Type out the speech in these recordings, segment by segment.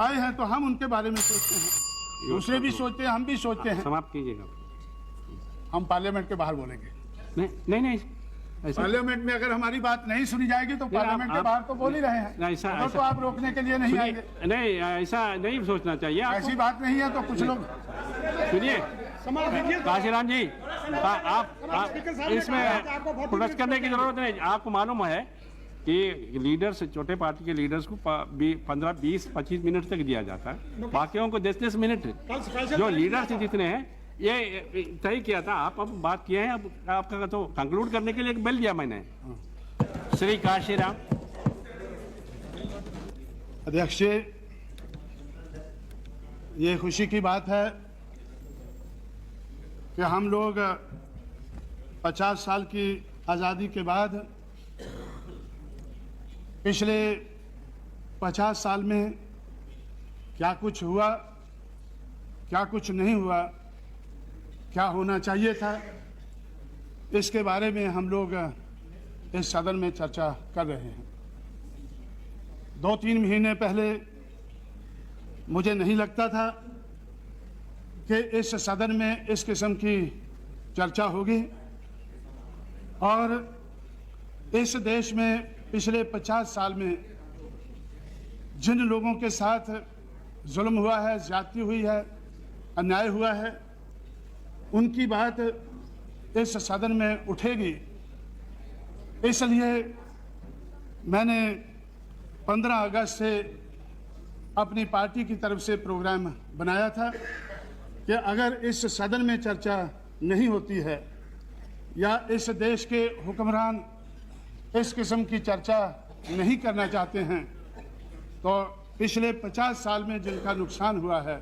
आए हैं तो हम उनके बारे में सोचते हैं, दूसरे भी सोचते हैं, हम भी सोचते हैं। समाप्त कीजिएगा। हम पार्लियामेंट के बाहर बोलेंगे। नहीं ऐसा पार्लियामेंट में अगर हमारी बात नहीं सुनी जाएगी तो पार्लियामेंट के बाहर तो बोल ही रहे हैं। ऐसा तो आप रोकने के लिए नहीं आएंगे। नहीं, ऐसा नहीं सोचना चाहिए। ऐसी बात नहीं है तो कुछ लोग सुनिए काशीराम जी, आप इसमें प्रोटेस्ट करने की जरूरत नहीं। आपको मालूम है कि लीडर्स, छोटे पार्टी के लीडर्स को 15, 20, 25 मिनट तक दिया जाता है, बाकियों को 10-10 मिनट। जो लीडर्स जितने हैं ये तय किया था, आप अब बात किए हैं, अब आपका तो कंक्लूड करने के लिए एक बेल दिया मैंने। श्री काशीराम। अध्यक्ष जी, ये खुशी की बात है कि हम लोग 50 साल की आज़ादी के बाद पिछले 50 साल में क्या कुछ हुआ, क्या कुछ नहीं हुआ, क्या होना चाहिए था, इसके बारे में हम लोग इस सदन में चर्चा कर रहे हैं। 2-3 महीने पहले मुझे नहीं लगता था कि इस सदन में इस किस्म की चर्चा होगी और इस देश में पिछले 50 साल में जिन लोगों के साथ जुल्म हुआ है, ज्यादती हुई है, अन्याय हुआ है, उनकी बात इस सदन में उठेगी। इसलिए मैंने 15 अगस्त से अपनी पार्टी की तरफ से प्रोग्राम बनाया था कि अगर इस सदन में चर्चा नहीं होती है या इस देश के हुक्मरान इस किस्म की चर्चा नहीं करना चाहते हैं तो पिछले 50 साल में जिनका नुकसान हुआ है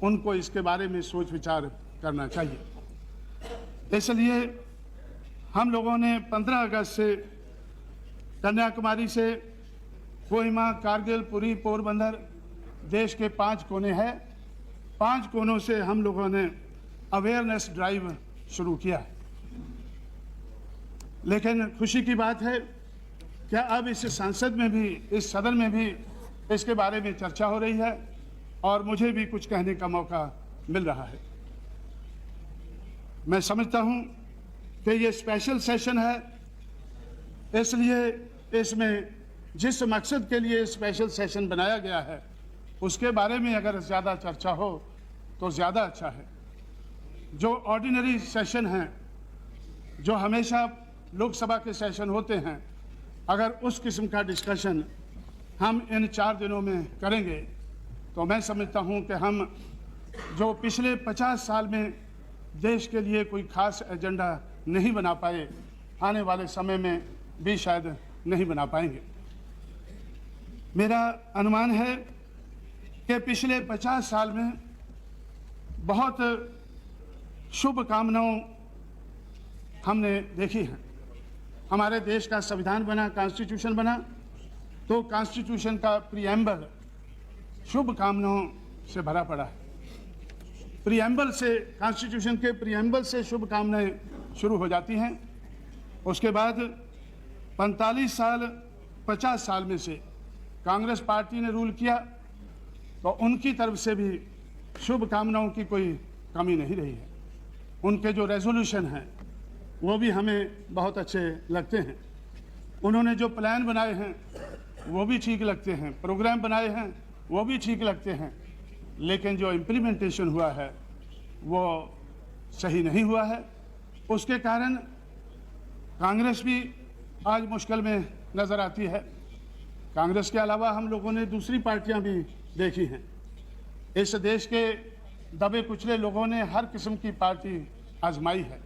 उनको इसके बारे में सोच विचार करना चाहिए। इसलिए हम लोगों ने 15 अगस्त से कन्याकुमारी से कोहिमा, कारगिल, पुरी, पोरबंदर, देश के 5 कोने हैं, 5 कोनों से हम लोगों ने अवेयरनेस ड्राइव शुरू किया है। लेकिन खुशी की बात है कि अब इस संसद में भी, इस सदन में भी इसके बारे में चर्चा हो रही है और मुझे भी कुछ कहने का मौका मिल रहा है। मैं समझता हूं कि ये स्पेशल सेशन है, इसलिए इसमें जिस मकसद के लिए स्पेशल सेशन बनाया गया है उसके बारे में अगर ज़्यादा चर्चा हो तो ज़्यादा अच्छा है। जो ऑर्डिनरी सेशन हैं, जो हमेशा लोकसभा के सेशन होते हैं, अगर उस किस्म का डिस्कशन हम इन 4 दिनों में करेंगे तो मैं समझता हूं कि हम जो पिछले 50 साल में देश के लिए कोई खास एजेंडा नहीं बना पाए, आने वाले समय में भी शायद नहीं बना पाएंगे। मेरा अनुमान है कि पिछले 50 साल में बहुत शुभ कामनाओं हमने देखी हैं। हमारे देश का संविधान बना, कॉन्स्टिट्यूशन बना, तो कॉन्स्टिट्यूशन का प्रीएम्बल शुभ कामनाओं से भरा पड़ा है। प्रीएम्बल से, कॉन्स्टिट्यूशन के प्रीएम्बल से शुभ कामनाएं शुरू हो जाती हैं। उसके बाद 45 साल, 50 साल में से कांग्रेस पार्टी ने रूल किया तो उनकी तरफ से भी शुभ कामनाओं की कोई कमी नहीं रही है। उनके जो रेजोल्यूशन हैं वो भी हमें बहुत अच्छे लगते हैं। उन्होंने जो प्लान बनाए हैं वो भी ठीक लगते हैं, प्रोग्राम बनाए हैं वो भी ठीक लगते हैं, लेकिन जो इम्प्लीमेंटेशन हुआ है वो सही नहीं हुआ है। उसके कारण कांग्रेस भी आज मुश्किल में नज़र आती है। कांग्रेस के अलावा हम लोगों ने दूसरी पार्टियां भी देखी हैं। इस देश के दबे कुचले लोगों ने हर किस्म की पार्टी आजमाई है,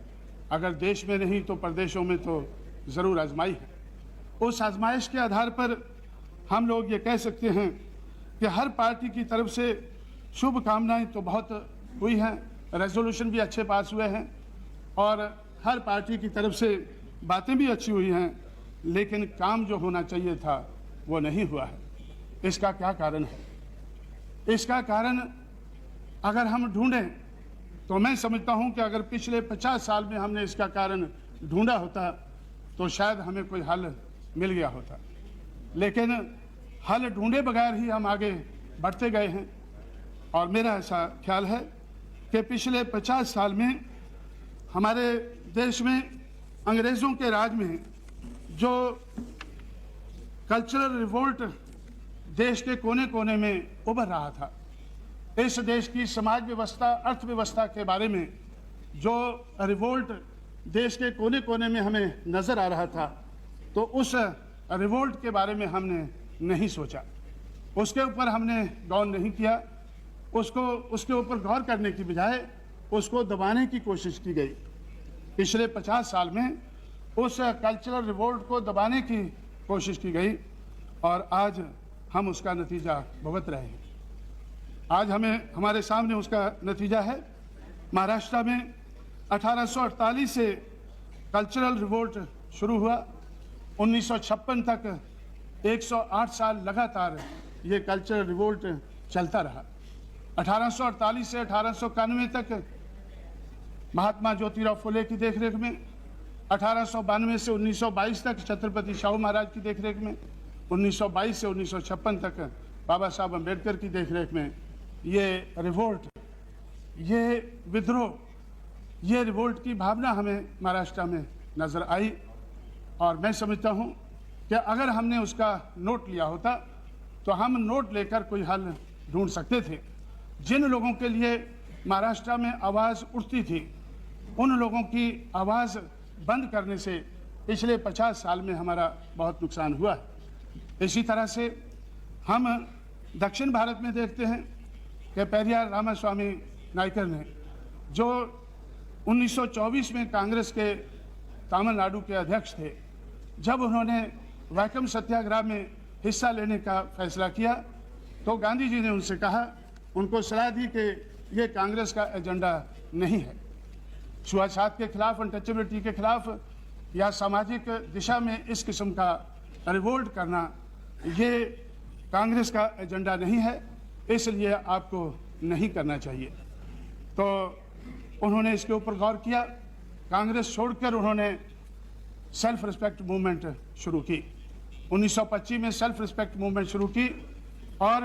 अगर देश में नहीं तो प्रदेशों में तो ज़रूर आजमाई है। उस आजमाइश के आधार पर हम लोग ये कह सकते हैं कि हर पार्टी की तरफ से शुभ कामनाएं तो बहुत हुई हैं, रेजोल्यूशन भी अच्छे पास हुए हैं और हर पार्टी की तरफ से बातें भी अच्छी हुई हैं, लेकिन काम जो होना चाहिए था वो नहीं हुआ है। इसका क्या कारण है? इसका कारण अगर हम ढूंढें तो मैं समझता हूं कि अगर पिछले 50 साल में हमने इसका कारण ढूंढा होता तो शायद हमें कोई हल मिल गया होता, लेकिन हल ढूंढे बगैर ही हम आगे बढ़ते गए हैं। और मेरा ऐसा ख्याल है कि पिछले 50 साल में हमारे देश में अंग्रेज़ों के राज में जो कल्चरल रिवोल्ट देश के कोने कोने में उभर रहा था, इस देश की समाज व्यवस्था, अर्थव्यवस्था के बारे में जो रिवोल्ट देश के कोने कोने में हमें नज़र आ रहा था, तो उस रिवोल्ट के बारे में हमने नहीं सोचा, उसके ऊपर हमने गौर नहीं किया। उसके ऊपर गौर करने की बजाय उसको दबाने की कोशिश की गई। पिछले 50 साल में उस कल्चरल रिवोल्ट को दबाने की कोशिश की गई और आज हम उसका नतीजा भुगत रहे हैं। आज हमारे सामने उसका नतीजा है। महाराष्ट्र में 1848 से कल्चरल रिवोल्ट शुरू हुआ, 1956 तक 108 साल लगातार ये कल्चरल रिवोल्ट चलता रहा। 1848 से 1891 तक महात्मा ज्योतिराव फुले की देखरेख में, 1892 से 1922 तक छत्रपति शाहू महाराज की देखरेख में, 1922 से 1956 तक बाबा साहब अम्बेडकर की देखरेख में ये रिवोल्ट, ये विद्रोह, ये रिवोल्ट की भावना हमें महाराष्ट्र में नज़र आई। और मैं समझता हूँ कि अगर हमने उसका नोट लिया होता तो हम नोट लेकर कोई हल ढूंढ सकते थे। जिन लोगों के लिए महाराष्ट्र में आवाज़ उठती थी, उन लोगों की आवाज़ बंद करने से पिछले 50 साल में हमारा बहुत नुकसान हुआ है। इसी तरह से हम दक्षिण भारत में देखते हैं कि पेरियार रामास्वामी नायकर ने जो 1924 में कांग्रेस के तमिलनाडु के अध्यक्ष थे, जब उन्होंने वैकम सत्याग्रह में हिस्सा लेने का फैसला किया तो गांधी जी ने उनसे कहा, उनको सलाह दी कि ये कांग्रेस का एजेंडा नहीं है। छुआछूत के खिलाफ, अनटचेबिलिटी के खिलाफ या सामाजिक दिशा में इस किस्म का रिवोल्ट करना ये कांग्रेस का एजेंडा नहीं है, इसलिए आपको नहीं करना चाहिए। तो उन्होंने इसके ऊपर गौर किया। कांग्रेस छोड़कर उन्होंने सेल्फ रिस्पेक्ट मूवमेंट शुरू की। 1925 में सेल्फ रिस्पेक्ट मूवमेंट शुरू की और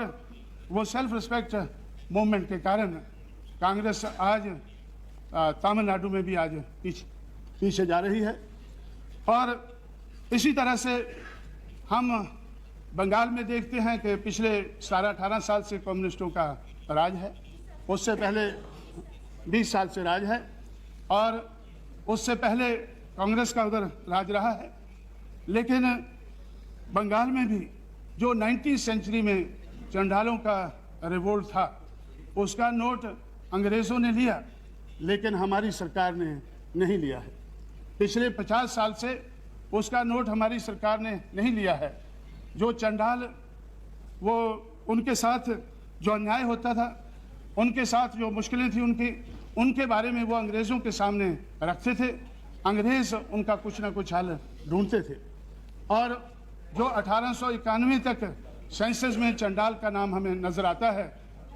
वो सेल्फ रिस्पेक्ट मूवमेंट के कारण कांग्रेस आज तमिलनाडु में भी आज पीछे जा रही है। और इसी तरह से हम बंगाल में देखते हैं कि पिछले 17-18 साल से कम्युनिस्टों का राज है, उससे पहले 20 साल से राज है और उससे पहले कांग्रेस का उधर राज रहा है। लेकिन बंगाल में भी जो 19वीं सेंचुरी में चंडालों का रिवोल्ट था, उसका नोट अंग्रेज़ों ने लिया, लेकिन हमारी सरकार ने नहीं लिया है। पिछले 50 साल से उसका नोट हमारी सरकार ने नहीं लिया है। जो चंडाल, वो उनके साथ जो अन्याय होता था, उनके साथ जो मुश्किलें थी उनके बारे में वो अंग्रेज़ों के सामने रखते थे। अंग्रेज़ उनका कुछ ना कुछ हल ढूंढते थे। और जो 1891 तक सेंसस में चंडाल का नाम हमें नज़र आता है,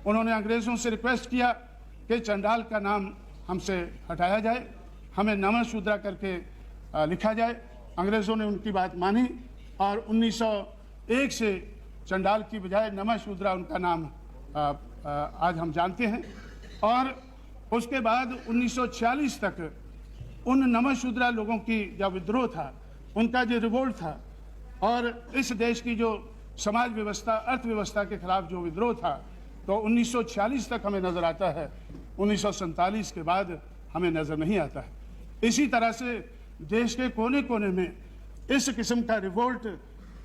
उन्होंने अंग्रेज़ों से रिक्वेस्ट किया कि चंडाल का नाम हमसे हटाया जाए, हमें नमः शूद्रा करके लिखा जाए। अंग्रेज़ों ने उनकी बात मानी और 1901 से चंडाल की बजाय नमः शूद्रा उनका नाम आज हम जानते हैं। और उसके बाद 1946 तक उन नमः शूद्रा लोगों की जो विद्रोह था, उनका जो रिवोल्ट था और इस देश की जो समाज व्यवस्था, अर्थव्यवस्था के खिलाफ जो विद्रोह था, तो 1946 तक हमें नज़र आता है, 1947 के बाद हमें नज़र नहीं आता है। इसी तरह से देश के कोने कोने में इस किस्म का रिवोल्ट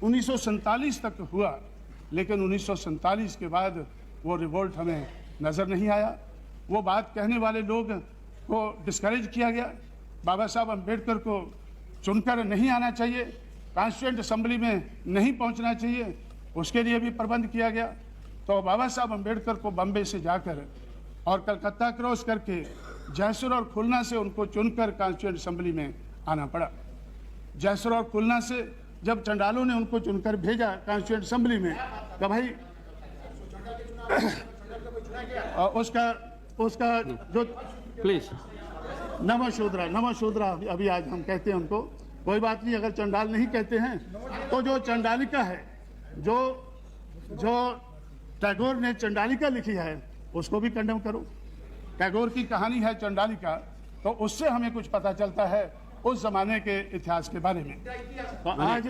1947 तक हुआ, लेकिन 1947 के बाद वो रिवोल्ट हमें नज़र नहीं आया। वो बात कहने वाले लोग को डिस्करेज किया गया। बाबा साहब अम्बेडकर को चुनकर नहीं आना चाहिए, कॉन्स्टिट्यूएंट असेंबली में नहीं पहुंचना चाहिए, उसके लिए भी प्रबंध किया गया। तो बाबा साहब अम्बेडकर को बम्बे से जाकर और कलकत्ता क्रॉस करके जयसुर और खुलना से उनको चुनकर कॉन्स्टिट्यूएंट असेंबली में आना पड़ा। जयसुर और खुलना से जब चंडालों ने उनको चुनकर भेजा कॉन्स्टिट्यूएंट असेंबली में, तो भाई उसका जो प्लीज नमः शूद्रा अभी आज हम कहते हैं उनको, कोई बात नहीं, अगर चंडाल नहीं कहते हैं तो जो चंडालिका है, जो टैगोर ने चंडालिका लिखी है, उसको भी कंडेम करो। टैगोर की कहानी है चंडालिका, तो उससे हमें कुछ पता चलता है उस जमाने के इतिहास के बारे में। तो आज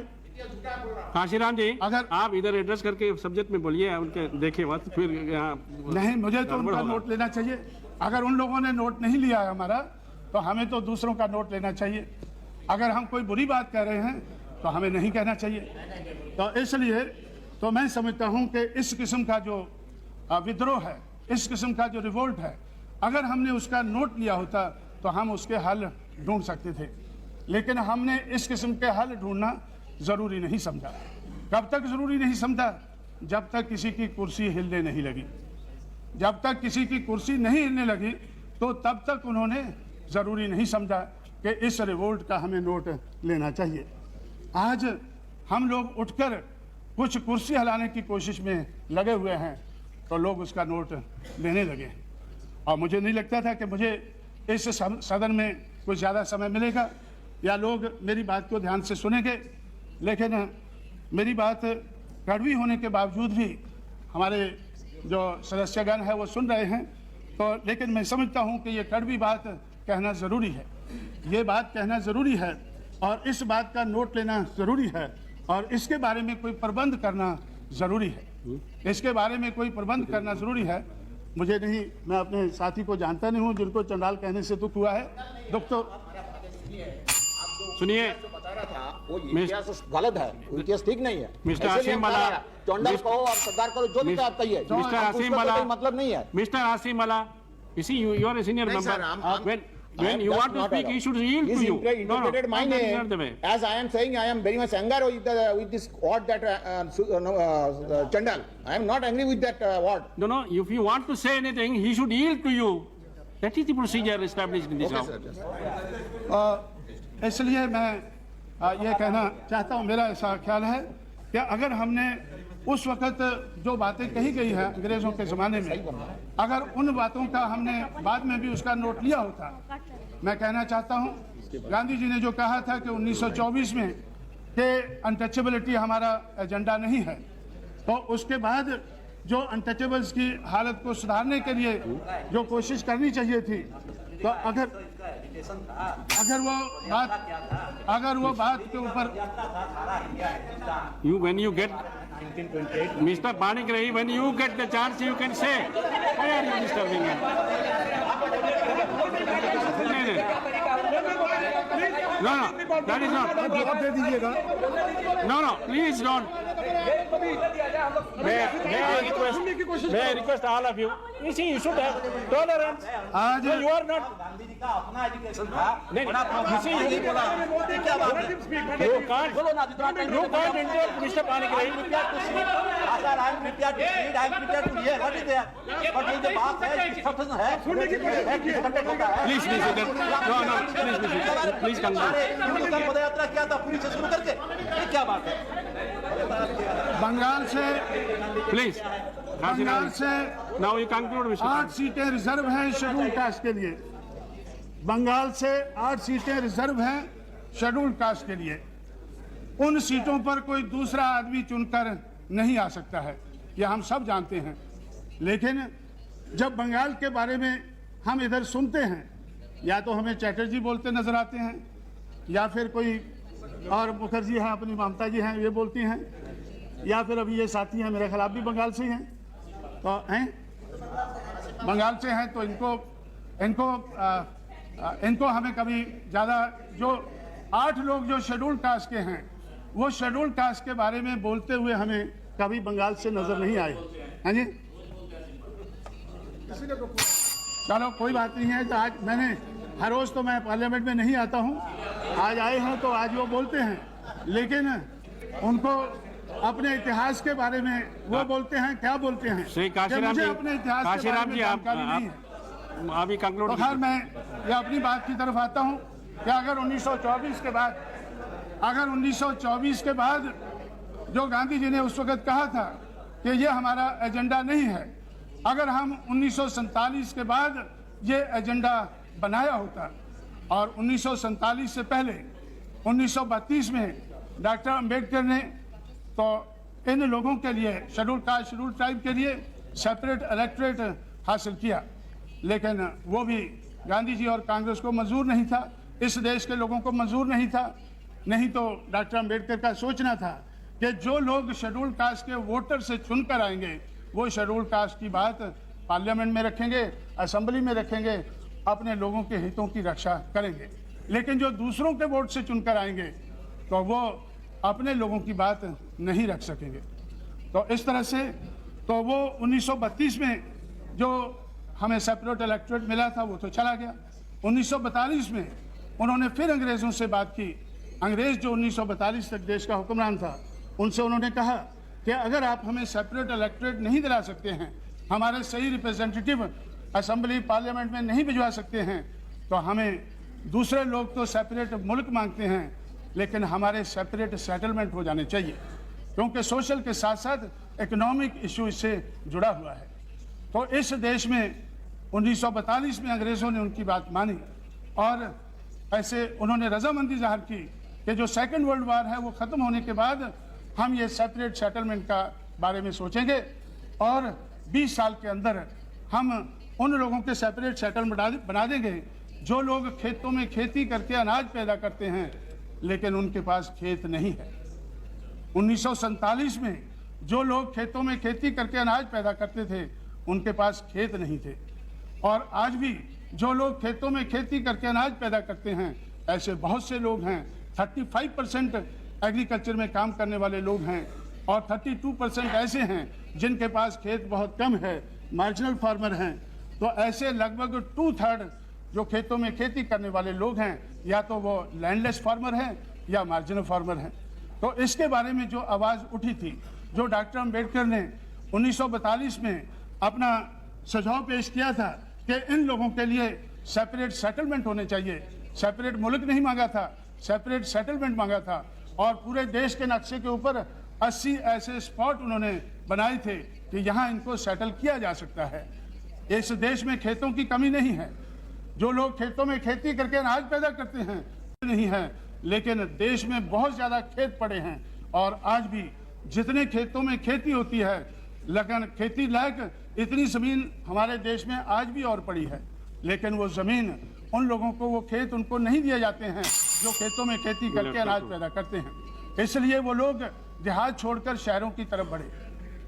काशीराम जी अगर आप इधर एड्रेस करके सब्जेक्ट में बोलिए, उनके देखे मत फिर यहाँ नहीं, मुझे तो उनका होगा। नोट लेना चाहिए। अगर उन लोगों ने नोट नहीं लिया है हमारा, तो हमें तो दूसरों का नोट लेना चाहिए। अगर हम कोई बुरी बात कह रहे हैं तो हमें नहीं कहना चाहिए। तो इसलिए तो मैं समझता हूं कि इस किस्म का जो विद्रोह है, इस किस्म का जो रिवोल्ट है, अगर हमने उसका नोट लिया होता तो हम उसके हल ढूंढ सकते थे, लेकिन हमने इस किस्म के हल ढूंढना जरूरी नहीं समझा। कब तक जरूरी नहीं समझा? जब तक किसी की कुर्सी हिलने नहीं लगी। जब तक किसी की कुर्सी नहीं हिलने लगी तो तब तक उन्होंने जरूरी नहीं समझा कि इस रिवोल्ट का हमें नोट लेना चाहिए। आज हम लोग उठकर कुछ कुर्सी हिलाने की कोशिश में लगे हुए हैं तो लोग उसका नोट लेने लगे। और मुझे नहीं लगता था कि मुझे इस सदन में कुछ ज़्यादा समय मिलेगा या लोग मेरी बात को ध्यान से सुनेंगे, लेकिन मेरी बात कड़वी होने के बावजूद भी हमारे जो सदस्यगण है वो सुन रहे हैं। तो लेकिन मैं समझता हूं कि ये कड़वी बात कहना ज़रूरी है, ये बात कहना ज़रूरी है और इस बात का नोट लेना ज़रूरी है और इसके बारे में कोई प्रबंध करना ज़रूरी है। इसके बारे में कोई प्रबंध करना ज़रूरी है। मुझे नहीं, मैं अपने साथी को जानता नहीं हूँ जिनको चंडाल कहने से दुख हुआ है। दुख तो सुनिए, वो इतिहास गलत है, वो इतिहास ठीक नहीं है। मिस्टर इसलिए आसिम हम मला, कह रहे हैं, चंडाल कहो और सरदार कहो, जो भी आप कहिए, मिस्टर आसिम मला, कोई मतलब नहीं है। मिस्टर आसिम मला, you see, you are a senior नहीं, member. sir, I'm- When you that's want to not speak, allowed. he should yield to He's you. interpreted my that is name not the way. as I am saying. I am very much angry with this word that Chandal. I am not angry with that word. No, if you want to say anything, he should yield to you. That is the procedure established in this Okay, house. sir. इसलिए मैं ये कहना चाहता हूँ, मेरा ऐसा ख्याल है कि अगर हमने उस वक़्त जो बातें कही गई है अंग्रेज़ों के ज़माने में, अगर उन बातों का हमने बाद में भी उसका नोट लिया होता, मैं कहना चाहता हूँ गांधी जी ने जो कहा था कि 1924 में कि अनटचेबिलिटी हमारा एजेंडा नहीं है, तो उसके बाद जो अनटचेबल्स की हालत को सुधारने के लिए जो कोशिश करनी चाहिए थी, तो अगर वो बात के ऊपर When you get, Mr. Panigrahi, when you get the chance, you can say, why are you disturbing him? No, that is not. जवाब दे दीजिएगा। No, please don't. May I request all of you? You see, you should have tolerance. आज No, you are not. अपना education था, नहीं, you see, नहीं बोला, क्या बात है? you can't interrupt Mr. Panigrahi. Sir, I am prepared to read, I am prepared to hear. What is there? But ये जो बात है, discussion है, conduct होता है। Please be seated. No, please conclude. Hindustan पदयात्रा किया था पुरी से शुरू करके, ये क्या बात है? बंगाल से Please. बंगाल से Now you conclude, Mr. 8 सीटें रिजर्व हैं शेड्यूल कास्ट के लिए। बंगाल से 8 सीटें रिजर्व हैं शेड्यूल कास्ट के लिए। उन सीटों पर कोई दूसरा आदमी चुनकर नहीं आ सकता है, यह हम सब जानते हैं। लेकिन जब बंगाल के बारे में हम इधर सुनते हैं, या तो हमें चैटर्जी बोलते नजर आते हैं या फिर कोई और मुखर्जी हैं, अपनी ममता जी हैं, ये बोलती हैं, या फिर अभी ये साथी हैं मेरे खिलाफ भी बंगाल से हैं, तो हैं बंगाल से हैं, तो इनको हमें कभी ज़्यादा, जो 8 लोग जो शेड्यूल कास्ट के हैं, वो शेड्यूल कास्ट के बारे में बोलते हुए हमें कभी बंगाल से नज़र नहीं आए। हाँ जी, चलो कोई बात नहीं है। तो आज मैंने हर रोज़ तो मैं पार्लियामेंट में नहीं आता हूँ, आज आए हैं तो आज वो बोलते हैं, लेकिन उनको अपने इतिहास के बारे में वो बोलते हैं, क्या बोलते हैं श्री कि काशीराम मुझे जी, अपने इतिहास के बारे काशीराम में जी, जानकारी नहीं है। अभी कंक्लूड तो खैर मैं ये अपनी बात की तरफ आता हूँ कि अगर 1924 के बाद जो गांधी जी ने उस वक़्त कहा था कि ये हमारा एजेंडा नहीं है, अगर हम 1947 के बाद ये एजेंडा बनाया होता और 1947 से पहले 1932 में डॉक्टर अंबेडकर ने तो इन लोगों के लिए, शेड्यूल कास्ट शेड्यूल ट्राइब के लिए सेपरेट इलेक्टोरेट हासिल किया, लेकिन वो भी गांधी जी और कांग्रेस को मंजूर नहीं था, इस देश के लोगों को मंजूर नहीं था। नहीं तो डॉक्टर अंबेडकर का सोचना था कि जो लोग शेड्यूल कास्ट के वोटर से चुनकर आएंगे वो शेड्यूल कास्ट की बात पार्लियामेंट में रखेंगे, असेंबली में रखेंगे, अपने लोगों के हितों की रक्षा करेंगे। लेकिन जो दूसरों के वोट से चुनकर आएंगे तो वो अपने लोगों की बात नहीं रख सकेंगे। तो इस तरह से तो वो 1932 में जो हमें सेपरेट इलेक्टोरेट मिला था वो तो चला गया। 1942 में उन्होंने फिर अंग्रेज़ों से बात की। अंग्रेज़ जो 1942 तक देश का हुक्मरान था, उनसे उन्होंने कहा कि अगर आप हमें सेपरेट इलेक्टोरेट नहीं दिला सकते हैं, हमारे सही रिप्रेजेंटेटिव असेंबली पार्लियामेंट में नहीं भिजवा सकते हैं, तो हमें दूसरे लोग तो सेपरेट मुल्क मांगते हैं, लेकिन हमारे सेपरेट सेटलमेंट हो जाने चाहिए, क्योंकि सोशल के साथ साथ इकोनॉमिक इशू इससे जुड़ा हुआ है। तो इस देश में 1942 में अंग्रेज़ों ने उनकी बात मानी और ऐसे उन्होंने रजामंदी जाहिर की कि जो सेकेंड वर्ल्ड वार है वो ख़त्म होने के बाद हम ये सेपरेट सेटलमेंट का बारे में सोचेंगे और 20 साल के अंदर हम उन लोगों के सेपरेट सेटलमेंट बना देंगे जो लोग खेतों में खेती करके अनाज पैदा करते हैं लेकिन उनके पास खेत नहीं है। 1947 में जो लोग खेतों में खेती करके अनाज पैदा करते थे उनके पास खेत नहीं थे, और आज भी जो लोग खेतों में खेती करके अनाज पैदा करते हैं ऐसे बहुत से लोग हैं। 35% एग्रीकल्चर में काम करने वाले लोग हैं और 32% ऐसे हैं जिनके पास खेत बहुत कम है, मार्जिनल फार्मर हैं। तो ऐसे लगभग 2/3 जो खेतों में खेती करने वाले लोग हैं या तो वो लैंडलेस फार्मर हैं या मार्जिनल फार्मर हैं। तो इसके बारे में जो आवाज़ उठी थी, जो डॉक्टर अंबेडकर ने 1942 में अपना सुझाव पेश किया था कि इन लोगों के लिए सेपरेट सेटलमेंट होने चाहिए, सेपरेट मुल्क नहीं मांगा था, सेपरेट सेटलमेंट मांगा था, और पूरे देश के नक्शे के ऊपर 80 ऐसे स्पॉट उन्होंने बनाए थे कि यहाँ इनको सेटल किया जा सकता है। इस देश में खेतों की कमी नहीं है, जो लोग खेतों में खेती करके अनाज पैदा करते हैं नहीं है, लेकिन देश में बहुत ज़्यादा खेत पड़े हैं और आज भी जितने खेतों में खेती होती है लेकिन खेती लायक इतनी ज़मीन हमारे देश में आज भी और पड़ी है, लेकिन वो ज़मीन उन लोगों को, वो खेत उनको नहीं दिए जाते हैं जो खेतों में खेती करके अनाज पैदा करते हैं। इसलिए वो लोग देहात छोड़कर शहरों की तरफ बढ़े।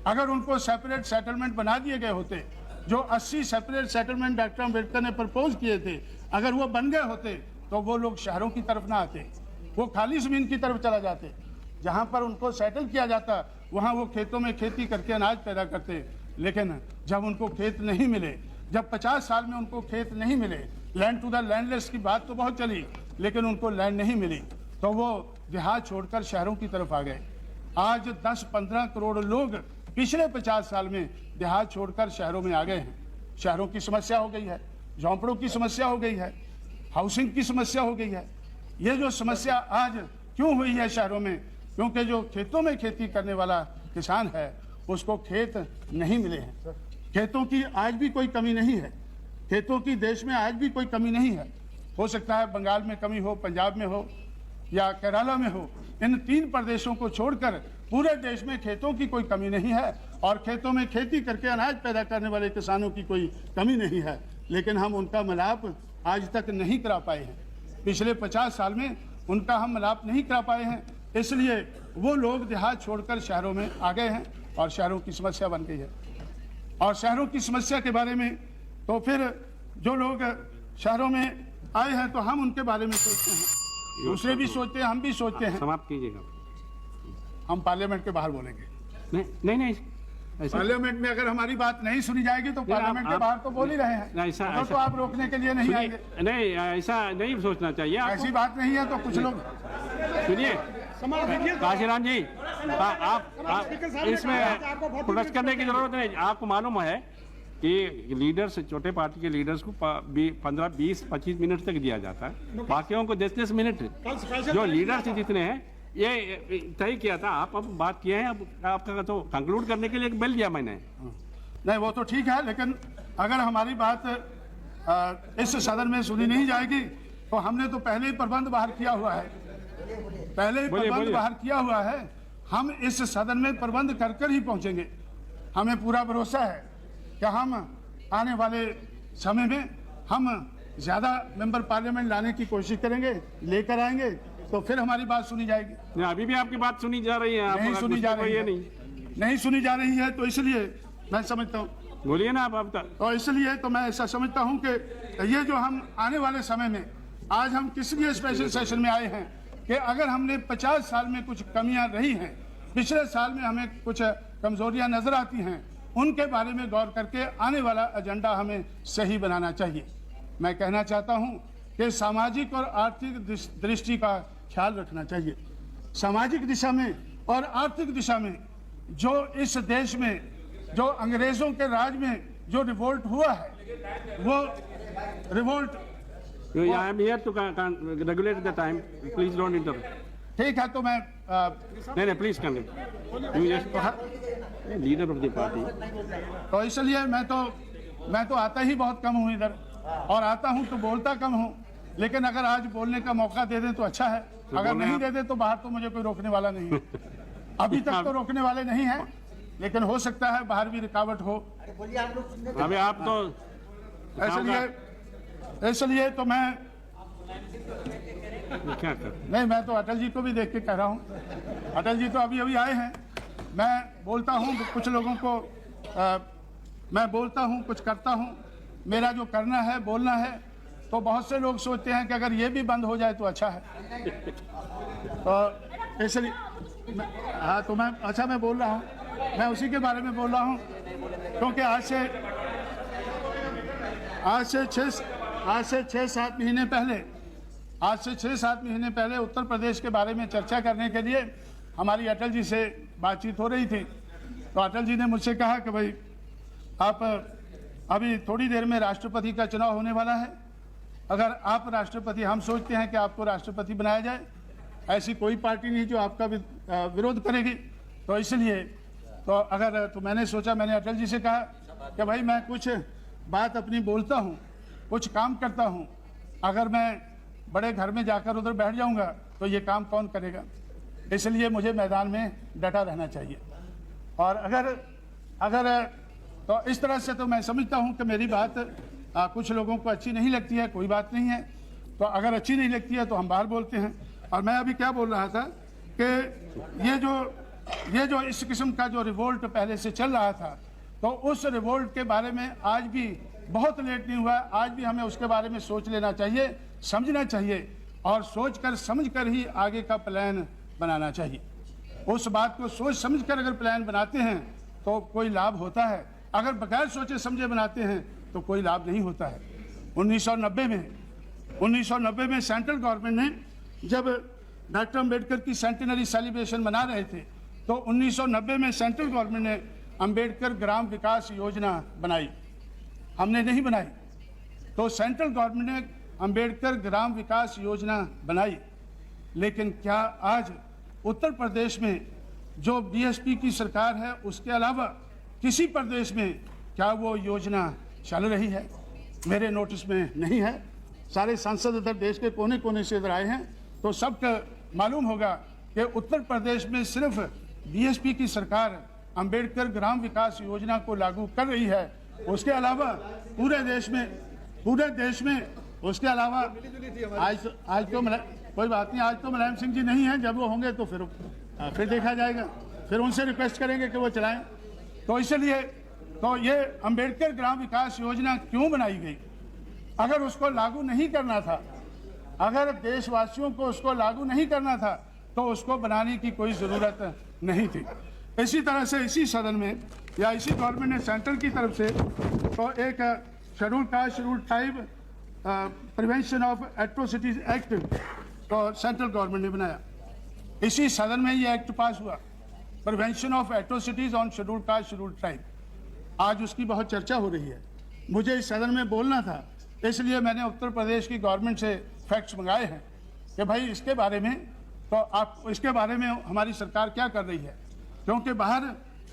अगर उनको सेपरेट सेटलमेंट बना दिए गए होते, जो 80 सेपरेट सेटलमेंट डॉक्टर अम्बेडकर ने प्रपोज किए थे, अगर वो बन गए होते तो वो लोग शहरों की तरफ ना आते, वो खाली ज़मीन की तरफ चला जाते। जहाँ पर उनको सेटल किया जाता वहाँ वो खेतों में खेती करके अनाज पैदा करते। लेकिन जब उनको खेत नहीं मिले, जब 50 साल में उनको खेत नहीं मिले, लैंड टू द लैंडलेस की बात तो बहुत चली लेकिन उनको लैंड नहीं मिली, तो वो देहात छोड़कर शहरों की तरफ आ गए। आज 10-15 करोड़ लोग पिछले 50 साल में देहात छोड़कर शहरों में आ गए हैं। शहरों की समस्या हो गई है, झोंपड़ों की समस्या हो गई है, हाउसिंग की समस्या हो गई है। ये जो समस्या आज क्यों हुई है शहरों में, क्योंकि जो खेतों में खेती करने वाला किसान है उसको खेत नहीं मिले हैं। खेतों की आज भी कोई कमी नहीं है, खेतों की देश में आज भी कोई कमी नहीं है। हो सकता है बंगाल में कमी हो, पंजाब में हो या केरला में हो, इन 3 प्रदेशों को छोड़कर पूरे देश में खेतों की कोई कमी नहीं है और खेतों में खेती करके अनाज पैदा करने वाले किसानों की कोई कमी नहीं है, लेकिन हम उनका मिलाप आज तक नहीं करा पाए हैं। पिछले 50 साल में उनका हम मिलाप नहीं करा पाए हैं, इसलिए वो लोग देहात छोड़कर शहरों में आ गए हैं और शहरों की समस्या बन गई है। और शहरों की समस्या के बारे में तो फिर जो लोग शहरों में आए हैं तो हम उनके बारे में सोचते हैं, दूसरे भी सोचते हैं, हम भी सोचते हैं। समाप्त कीजिएगा। हम पार्लियामेंट के बाहर बोलेंगे। नहीं ऐसा पार्लियामेंट में अगर हमारी बात नहीं सुनी जाएगी तो पार्लियामेंट के बाहर तो बोल ही रहे हैं, तो आप रोकने के लिए नहीं आएंगे। नहीं, ऐसा नहीं सोचना चाहिए। ऐसी बात नहीं है तो कुछ लोग सुनिए, काशीराम जी, आप इसमें प्रोटेस्ट करने की जरूरत नहीं। आपको मालूम है कि लीडर्स, छोटे पार्टी के लीडर्स को 15, 20, 25 मिनट तक दिया जाता है, बाकियों को 10-10 मिनट। जो लीडर्स जितने हैं ये तय किया था, आप अब बात किए हैं, अब आपका तो कंक्लूड करने के लिए एक बेल दिया मैंने। नहीं, वो तो ठीक है, लेकिन अगर हमारी बात इस सदन में सुनी नहीं जाएगी तो हमने तो पहले ही प्रबंध बाहर किया हुआ है, पहले ही प्रबंध बाहर किया हुआ है हम इस सदन में प्रबंध कर कर ही पहुंचेंगे। हमें पूरा भरोसा है कि हम आने वाले समय में हम ज़्यादा मेंबर पार्लियामेंट लाने की कोशिश करेंगे, लेकर आएंगे तो फिर हमारी बात सुनी जाएगी। नहीं, अभी भी आपकी बात सुनी जा रही है। नहीं सुनी जा रही है, नहीं सुनी जा रही है, तो इसलिए मैं समझता हूँ, बोलिए ना आप तक। तो इसलिए तो मैं ऐसा समझता हूँ कि ये जो हम आने वाले समय में, आज हम किस लिए स्पेशल सेशन में आए हैं कि अगर हमने 50 साल में कुछ कमियां रही हैं, पिछले साल में हमें कुछ कमजोरियां नजर आती हैं, उनके बारे में गौर करके आने वाला एजेंडा हमें सही बनाना चाहिए। मैं कहना चाहता हूं कि सामाजिक और आर्थिक दृष्टि का ख्याल रखना चाहिए। सामाजिक दिशा में और आर्थिक दिशा में जो इस देश में जो अंग्रेजों के राज में जो रिवोल्ट हुआ है, वो revolt I am here to regulate the time. Please don't interrupt. ठीक है, तो मैं नहीं, please continue. You just leader of the party. तो इसलिए मैं तो आता ही बहुत कम हूँ इधर, और आता हूँ तो बोलता कम हूँ, लेकिन अगर आज बोलने का मौका दे दें तो अच्छा है, अगर नहीं दे दे तो बाहर तो मुझे कोई रोकने वाला नहीं है। अभी तक तो रोकने वाले नहीं है, लेकिन हो सकता है बाहर भी रुकावट हो। अभी आप तो इसलिए तो मैं क्या कर, नहीं, मैं तो अटल जी को भी देख के कह रहा हूँ। अटल जी तो अभी अभी आए हैं। मैं बोलता हूँ कुछ लोगों को, मैं बोलता हूँ कुछ करता हूँ। मेरा जो करना है, बोलना है, तो बहुत से लोग सोचते हैं कि अगर ये भी बंद हो जाए तो अच्छा है। तो इसलिए हाँ, तो मैं अच्छा मैं बोल रहा हूँ, मैं उसी के बारे में बोल रहा हूँ, क्योंकि आज से 6-7 महीने पहले उत्तर प्रदेश के बारे में चर्चा करने के लिए हमारी अटल जी से बातचीत हो रही थी। तो अटल जी ने मुझसे कहा कि भाई आप अभी थोड़ी देर में राष्ट्रपति का चुनाव होने वाला है, अगर आप राष्ट्रपति, हम सोचते हैं कि आपको राष्ट्रपति बनाया जाए, ऐसी कोई पार्टी नहीं जो आपका विरोध करेगी। तो इसलिए तो मैंने सोचा, मैंने अटल जी से कहा कि भाई मैं कुछ बात अपनी बोलता हूँ, कुछ काम करता हूँ, अगर मैं बड़े घर में जाकर उधर बैठ जाऊँगा तो ये काम कौन करेगा, इसलिए मुझे मैदान में डटा रहना चाहिए। और अगर तो इस तरह से तो मैं समझता हूँ कि मेरी बात कुछ लोगों को अच्छी नहीं लगती है, कोई बात नहीं है, तो अगर अच्छी नहीं लगती है तो हम बाहर बोलते हैं। और मैं अभी क्या बोल रहा था कि ये जो इस किस्म का जो रिवोल्ट पहले से चल रहा था, तो उस रिवोल्ट के बारे में आज भी बहुत लेट नहीं हुआ, आज भी हमें उसके बारे में सोच लेना चाहिए, समझना चाहिए, और सोच कर समझ कर ही आगे का प्लान बनाना चाहिए। उस बात को सोच समझ कर अगर प्लान बनाते हैं तो कोई लाभ होता है, अगर बगैर सोचे समझे बनाते हैं तो कोई लाभ नहीं होता है। 1990 में सेंट्रल गवर्नमेंट ने, जब डॉक्टर अम्बेडकर की सेंटेनरी सेलिब्रेशन मना रहे थे, तो 1990 में सेंट्रल गवर्नमेंट ने अम्बेडकर ग्राम विकास योजना बनाई, हमने नहीं बनाई। तो सेंट्रल गवर्नमेंट ने अम्बेडकर ग्राम विकास योजना बनाई, लेकिन क्या आज उत्तर प्रदेश में जो बीएसपी की सरकार है, उसके अलावा किसी प्रदेश में क्या वो योजना चल रही है? मेरे नोटिस में नहीं है। सारे सांसद इधर देश के कोने कोने से इधर आए हैं, तो सबको मालूम होगा कि उत्तर प्रदेश में सिर्फ बीएसपी की सरकार अंबेडकर ग्राम विकास योजना को लागू कर रही है। उसके अलावा पूरे देश में उसके अलावा आज तो कोई बात नहीं, आज तो मुलायम सिंह जी नहीं हैं, जब वो होंगे तो फिर देखा जाएगा, फिर उनसे रिक्वेस्ट करेंगे कि वो चलाएं। तो इसलिए तो ये अंबेडकर ग्राम विकास योजना क्यों बनाई गई? अगर उसको लागू नहीं करना था, अगर देशवासियों को उसको लागू नहीं करना था, तो उसको बनाने की कोई ज़रूरत नहीं थी। इसी तरह से इसी सदन में या इसी गवर्नमेंट ने सेंट्रल की तरफ से तो एक schedule caste schedule tribe prevention of atrocities act तो सेंट्रल गवर्नमेंट ने बनाया। इसी सदन में ये एक्ट पास हुआ, prevention of atrocities on schedule caste schedule tribe. आज उसकी बहुत चर्चा हो रही है। मुझे इस सदन में बोलना था, इसलिए मैंने उत्तर प्रदेश की गवर्नमेंट से फैक्ट्स मंगाए हैं कि भाई इसके बारे में तो आप इसके बारे में हमारी सरकार क्या कर रही है, क्योंकि बाहर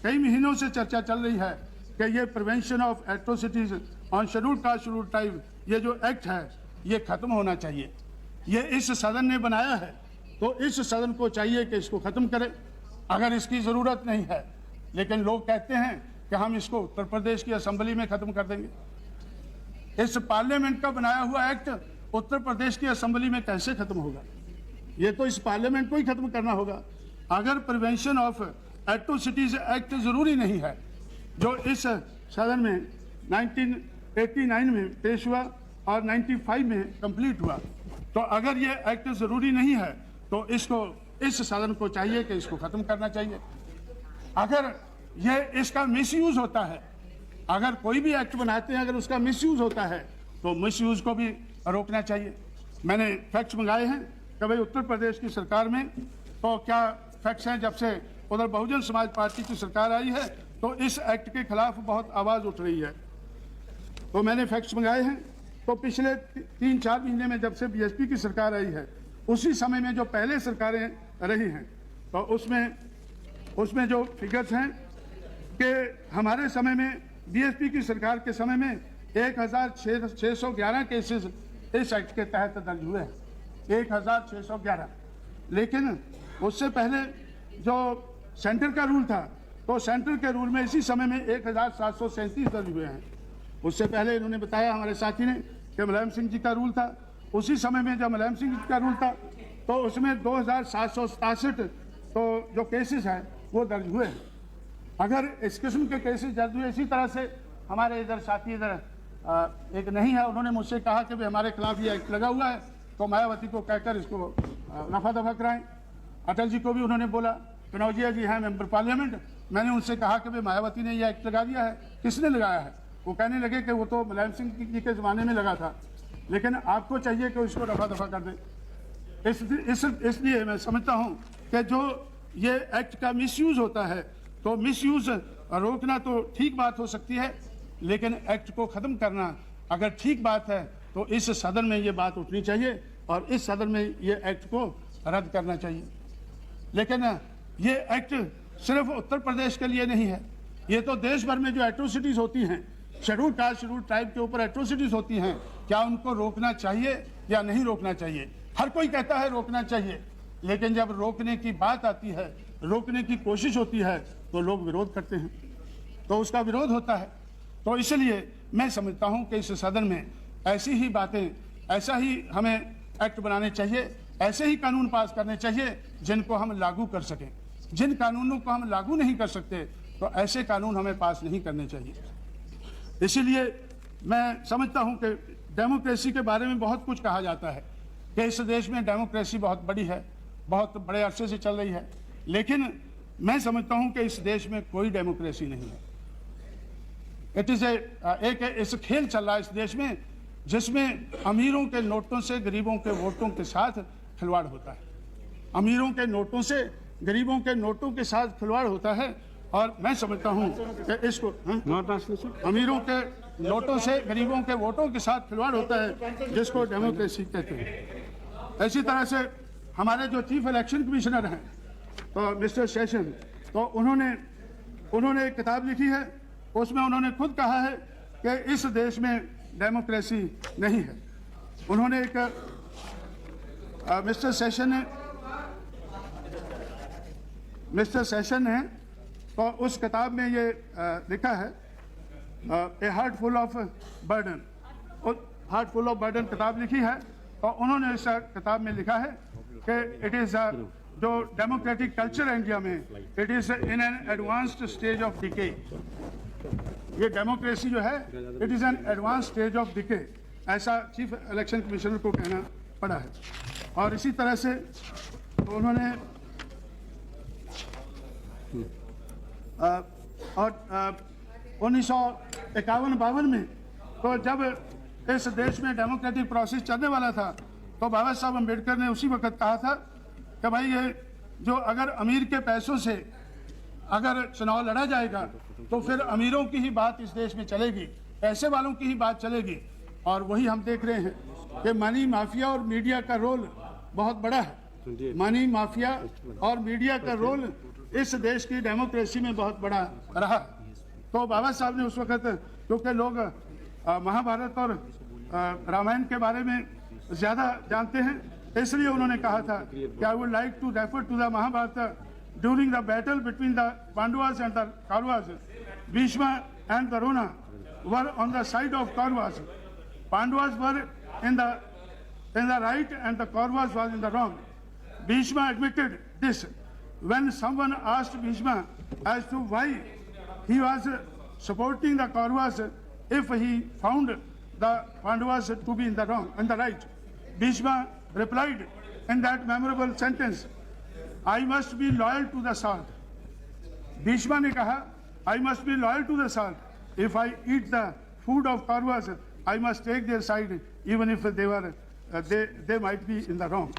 कई महीनों से चर्चा चल रही है कि ये prevention of atrocities on schedule caste schedule tribe ये जो एक्ट है ये ख़त्म होना चाहिए। ये इस सदन ने बनाया है, तो इस सदन को चाहिए कि इसको ख़त्म करे। अगर इसकी ज़रूरत नहीं है, लेकिन लोग कहते हैं कि हम इसको उत्तर प्रदेश की असेंबली में ख़त्म कर देंगे। इस पार्लियामेंट का बनाया हुआ एक्ट उत्तर प्रदेश की असेंबली में कैसे ख़त्म होगा? ये तो इस पार्लियामेंट को ही ख़त्म करना होगा। अगर प्रिवेंशन ऑफ एट्रोसिटीज़ एक्ट ज़रूरी नहीं है, जो इस सदन में 1989 में पेश हुआ और 95 में कंप्लीट हुआ, तो अगर ये एक्ट ज़रूरी नहीं है तो इसको, इस सदन को चाहिए कि इसको ख़त्म करना चाहिए। अगर ये इसका मिसयूज़ होता है, अगर कोई भी एक्ट बनाते हैं अगर उसका मिसयूज़ होता है तो मिसयूज़ को भी रोकना चाहिए। मैंने फैक्ट्स मंगाए हैं कि भाई उत्तर प्रदेश की सरकार में तो क्या फैक्ट्स हैं, जब से उधर बहुजन समाज पार्टी की सरकार आई है तो इस एक्ट के खिलाफ बहुत आवाज़ उठ रही है। तो मैंने फैक्ट्स मंगाए हैं, तो पिछले 3-4 महीने में जब से बीएसपी की सरकार आई है, उसी समय में जो पहले सरकारें रही हैं, तो उसमें जो फिगर्स हैं कि हमारे समय में, बीएसपी की सरकार के समय में 1611 केसेस इस एक्ट के तहत दर्ज हुए हैं, 1611। लेकिन उससे पहले जो सेंटर का रूल था, तो सेंटर के रूल में इसी समय में 1737 दर्ज हुए हैं। उससे पहले इन्होंने बताया हमारे साथी ने कि मुलायम सिंह जी का रूल था, उसी समय में जब मुलायम सिंह जी का रूल था तो उसमें 2767 तो जो केसेस हैं वो दर्ज हुए हैं। अगर इस किस्म के केसेस दर्ज हुए, इसी तरह से हमारे इधर साथी इधर एक नहीं है, उन्होंने मुझसे कहा कि भाई हमारे खिलाफ ये एक्ट लगा हुआ है, तो मायावती को कहकर इसको रफा दफा कराएं। अटल जी को भी उन्होंने बोला, कनौजिया जी हैं मेंबर पार्लियामेंट, मैंने उनसे कहा कि भाई मायावती ने यह एक्ट लगा दिया है, किसने लगाया है? वो कहने लगे कि वो तो मुलायम सिंह जी के ज़माने में लगा था, लेकिन आपको चाहिए कि उसको रफा दफा कर दें। इसलिए मैं समझता हूँ कि जो ये एक्ट का मिसयूज़ होता है, तो मिसयूज़ रोकना तो ठीक बात हो सकती है, लेकिन एक्ट को ख़त्म करना अगर ठीक बात है तो इस सदन में ये बात उठनी चाहिए और इस सदन में ये एक्ट को रद्द करना चाहिए। लेकिन ये एक्ट सिर्फ उत्तर प्रदेश के लिए नहीं है, ये तो देश भर में जो एट्रोसिटीज़ होती हैं, शेड्यूल कास्ट शेड्यूल ट्राइब के ऊपर एट्रोसिटीज़ होती हैं, क्या उनको रोकना चाहिए या नहीं रोकना चाहिए? हर कोई कहता है रोकना चाहिए, लेकिन जब रोकने की बात आती है, रोकने की कोशिश होती है, तो लोग विरोध करते हैं, तो उसका विरोध होता है। तो इसलिए मैं समझता हूं कि इस सदन में ऐसी ही बातें, ऐसा ही हमें एक्ट बनाने चाहिए, ऐसे ही कानून पास करने चाहिए जिनको हम लागू कर सकें। जिन कानूनों को हम लागू नहीं कर सकते, तो ऐसे कानून हमें पास नहीं करने चाहिए। इसीलिए मैं समझता हूं कि डेमोक्रेसी के बारे में बहुत कुछ कहा जाता है कि इस देश में डेमोक्रेसी बहुत बड़ी है, बहुत बड़े अरसे से चल रही है, लेकिन मैं समझता हूं कि इस देश में कोई डेमोक्रेसी नहीं है। इट इज़ एक इस खेल चल रहा है इस देश में, जिसमें अमीरों के नोटों से गरीबों के वोटों के साथ खिलवाड़ होता है। अमीरों के नोटों से गरीबों के नोटों के साथ खिलवाड़ होता है, और मैं समझता हूं कि इसको अमीरों के नोटों से गरीबों के वोटों के साथ खिलवाड़ होता है, जिसको डेमोक्रेसी कहते हैं। इसी तरह से हमारे जो चीफ इलेक्शन कमिश्नर हैं, तो मिस्टर सेशन, तो उन्होंने एक किताब लिखी है, उसमें उन्होंने खुद कहा है कि इस देश में डेमोक्रेसी नहीं है। उन्होंने एक मिस्टर सेशन ने तो उस किताब में ये लिखा है, ए heart full of burden, heart full of burden किताब लिखी है, और उन्होंने इस किताब में लिखा है कि इट इज़ जो डेमोक्रेटिक कल्चर है इंडिया में, it is in an advanced stage of decay. ये डेमोक्रेसी जो है, it is an advance stage of decay, ऐसा चीफ इलेक्शन कमिश्नर को कहना पड़ा है। और इसी तरह से तो उन्होंने और 1951-52 में, तो जब इस देश में डेमोक्रेटिक प्रोसेस चलने वाला था, तो बाबा साहब अम्बेडकर ने उसी वक्त कहा था कि भाई ये जो अगर अमीर के पैसों से अगर चुनाव लड़ा जाएगा, तो फिर अमीरों की ही बात इस देश में चलेगी, पैसे वालों की ही बात चलेगी। और वही हम देख रहे हैं कि मनी माफिया और मीडिया का रोल बहुत बड़ा है। मनी माफिया और मीडिया का रोल इस देश की डेमोक्रेसी में बहुत बड़ा रहा। तो बाबा साहब ने उस वक्त, क्योंकि लोग महाभारत और रामायण के बारे में ज़्यादा जानते हैं, इसलिए उन्होंने कहा था कि I would like to refer to the Mahabharata during the battle between the Pandavas and the Kauravas, Bhishma and Drona were on the side of Kauravas. Pandavas were in the right and the Kauravas was in the wrong. Bhishma admitted this when someone asked Bhishma as to why he was supporting the Kauravas if he found the Pandavas to be in the wrong and the right. Bhishma replied in that memorable sentence, I must be loyal to the salt. Bhishma ने कहा, I must be loyal to the salt. If I eat the food of Kauravas, I must take their side even if they might be in the wrong.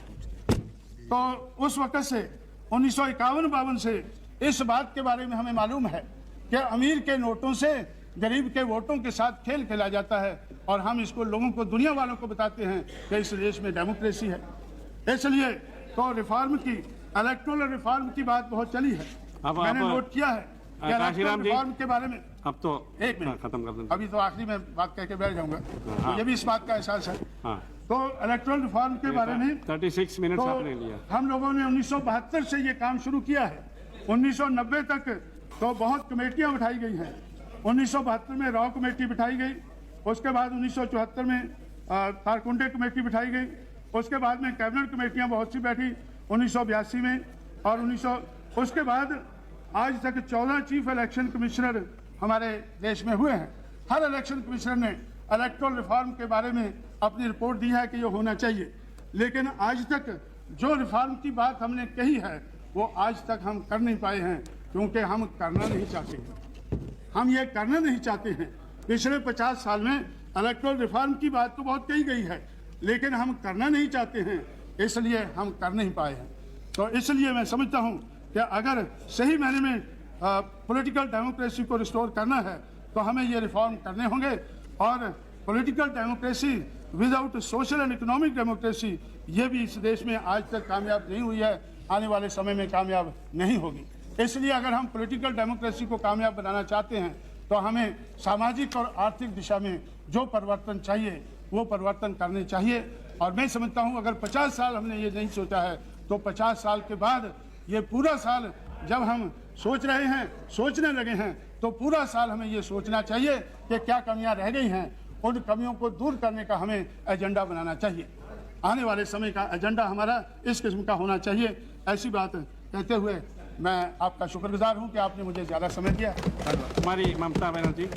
तो उस वक्त से 1951-52 से इस बात के बारे में हमें मालूम है कि अमीर के नोटों से गरीब के वोटों के साथ खेल खेला जाता है और हम इसको लोगों को, दुनिया वालों को बताते हैं कि इस देश में डेमोक्रेसी है। इसलिए तो रिफॉर्म की, इलेक्टोरल रिफॉर्म की बात बहुत चली है। मैंने नोट किया है कि इलेक्टोरल रिफॉर्म के बारे में, अब तो एक मिनट खत्म कर दें, अभी तो आखिरी में बात कह के बैठ जाऊंगा, तो ये भी इस बात का एहसास है। तो इलेक्टोरल रिफॉर्म के बारे में 36 मिनट तो आपने लिया। हम लोगों ने 1972 से ये काम शुरू किया है। 1990 तक तो बहुत कमेटियां उठाई गई हैं। 1972 में रॉ कमेटी बिठाई गई, उसके बाद 1974 में तारकुंडे कमेटी बिठाई गई, उसके बाद में कैबिनेट कमेटियां बहुत सी बैठी 1982 में, और उसके बाद आज तक 14 चीफ इलेक्शन कमिश्नर हमारे देश में हुए हैं। हर इलेक्शन कमिश्नर ने इलेक्टोरल रिफॉर्म के बारे में अपनी रिपोर्ट दी है कि ये होना चाहिए, लेकिन आज तक जो रिफॉर्म की बात हमने कही है वो आज तक हम कर नहीं पाए हैं, क्योंकि हम करना नहीं चाहते हैं। हम ये करना नहीं चाहते हैं। पिछले 50 साल में इलेक्टोरल रिफॉर्म की बात तो बहुत कही गई है, लेकिन हम करना नहीं चाहते हैं, इसलिए हम कर नहीं पाए हैं। तो इसलिए मैं समझता हूँ कि अगर सही मायने में पॉलिटिकल डेमोक्रेसी को रिस्टोर करना है तो हमें ये रिफॉर्म करने होंगे, और political democracy without social and economic democracy ये भी इस देश में आज तक कामयाब नहीं हुई है, आने वाले समय में कामयाब नहीं होगी। इसलिए अगर हम पॉलिटिकल डेमोक्रेसी को कामयाब बनाना चाहते हैं तो हमें सामाजिक और आर्थिक दिशा में जो परिवर्तन चाहिए वो परिवर्तन करने चाहिए। और मैं समझता हूँ अगर 50 साल हमने ये नहीं सोचा है तो 50 साल के बाद ये पूरा साल जब हम सोच रहे हैं, सोचने लगे हैं, तो पूरा साल हमें ये सोचना चाहिए कि क्या कमियां रह गई हैं, उन कमियों को दूर करने का हमें एजेंडा बनाना चाहिए। आने वाले समय का एजेंडा हमारा इस किस्म का होना चाहिए। ऐसी बात कहते हुए मैं आपका शुक्रगुजार हूं कि आपने मुझे ज़्यादा समय दिया। हमारी ममता बनर्जी।